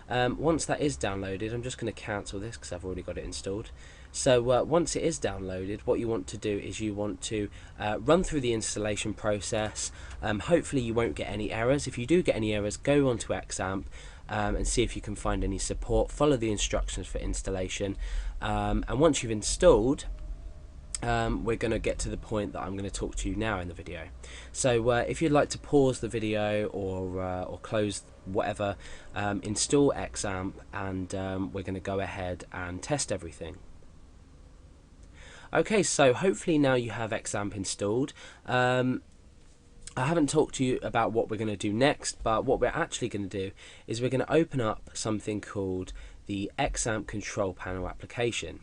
Once that is downloaded, I'm just going to cancel this because I've already got it installed. So once it is downloaded, what you want to do is you want to run through the installation process. Hopefully you won't get any errors. If you do get any errors, go onto XAMPP and see if you can find any support. Follow the instructions for installation, and once you've installed, we're going to get to the point that I'm going to talk to you now in the video. So if you'd like to pause the video or close whatever, install XAMPP, and we're going to go ahead and test everything. Okay, so hopefully now you have XAMPP installed. I haven't talked to you about what we're going to do next, but what we're actually going to do is we're going to open up something called the XAMPP control panel application.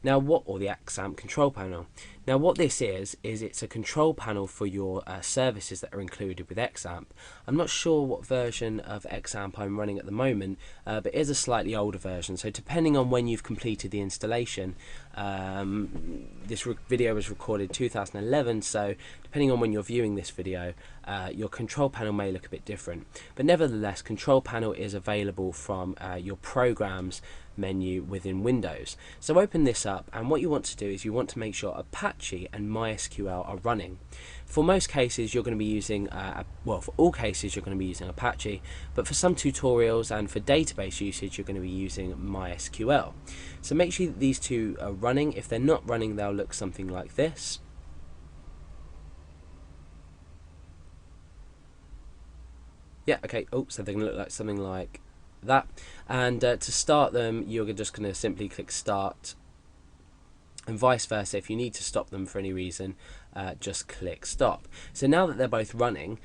Now or the XAMPP control panel. Now what this is it's a control panel for your services that are included with XAMPP. I'm not sure what version of XAMPP I'm running at the moment, but it is a slightly older version, so depending on when you've completed the installation, this video was recorded 2011, so depending on when you're viewing this video, your control panel may look a bit different, but nevertheless control panel is available from your programs menu within Windows. So open this up, and what you want to do is you want to make sure Apache and MySQL are running. For most cases you're going to be using, well, for all cases you're going to be using Apache, but for some tutorials and for database usage you're going to be using MySQL. So make sure that these two are running. If they're not running, they'll look something like this. Yeah, okay, oh, so they're going to look like something like that, and to start them you're just going to simply click start, and vice versa. If you need to stop them for any reason, just click stop. So now that they're both running,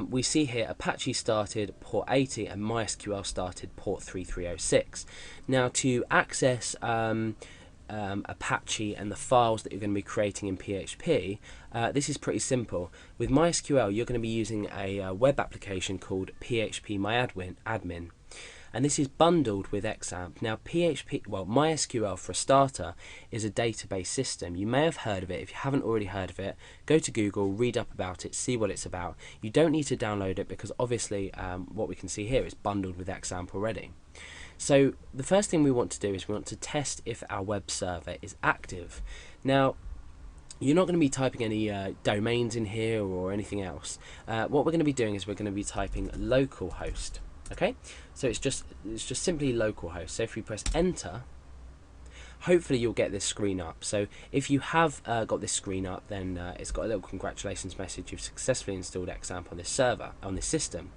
we see here Apache started port 80 and MySQL started port 3306. Now to access Apache and the files that you're going to be creating in PHP, this is pretty simple. With MySQL you're going to be using a web application called PHP admin, and this is bundled with XAMPP. Now MySQL, for a starter, is a database system. You may have heard of it. If you haven't already heard of it, go to Google, read up about it, see what it's about. You don't need to download it because obviously what we can see here is bundled with XAMPP already. So the first thing we want to do is we want to test if our web server is active. Now you're not going to be typing any domains in here or anything else. What we're going to be doing is we're going to be typing localhost. Okay, so it's just simply localhost. So if we press enter, hopefully you'll get this screen up. So if you have got this screen up, then it's got a little congratulations message. You've successfully installed XAMPP on this server, on this system.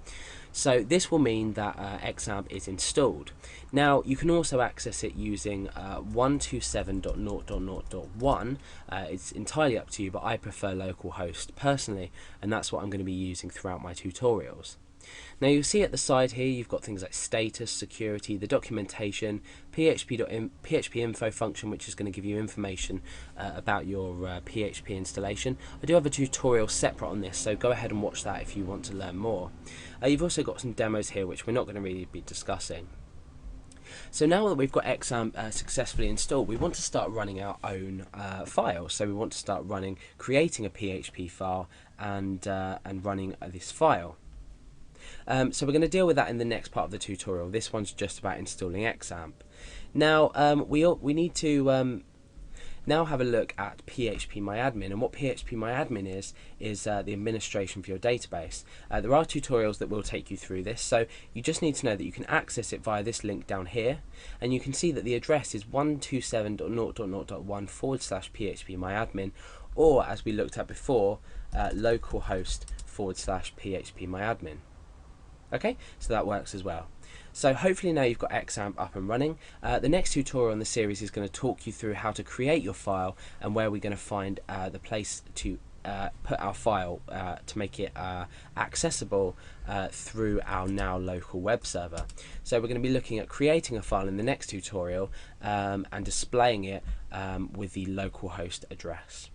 So this will mean that XAMPP is installed. Now you can also access it using 127.0.0.1. It's entirely up to you, but I prefer localhost personally, and that's what I'm going to be using throughout my tutorials. Now you'll see at the side here you've got things like status, security, the documentation, PHP info function, which is going to give you information about your PHP installation. I do have a tutorial separate on this, so go ahead and watch that if you want to learn more. You've also got some demos here which we're not going to really be discussing. So now that we've got XAMPP successfully installed, we want to start running our own files. So we want to start creating a PHP file and running this file. So we're going to deal with that in the next part of the tutorial. This one's just about installing XAMPP. Now we need to now have a look at PHP and what PHP is the administration for your database. There are tutorials that will take you through this, so you just need to know that you can access it via this link down here, and you can see that the address is 127.0.0.1/PHP or, as we looked at before, localhost/PHP. Okay, so that works as well. So hopefully now you've got XAMPP up and running. The next tutorial in the series is going to talk you through how to create your file and where we're going to find the place to put our file to make it accessible through our now local web server. So we're going to be looking at creating a file in the next tutorial and displaying it with the localhost address.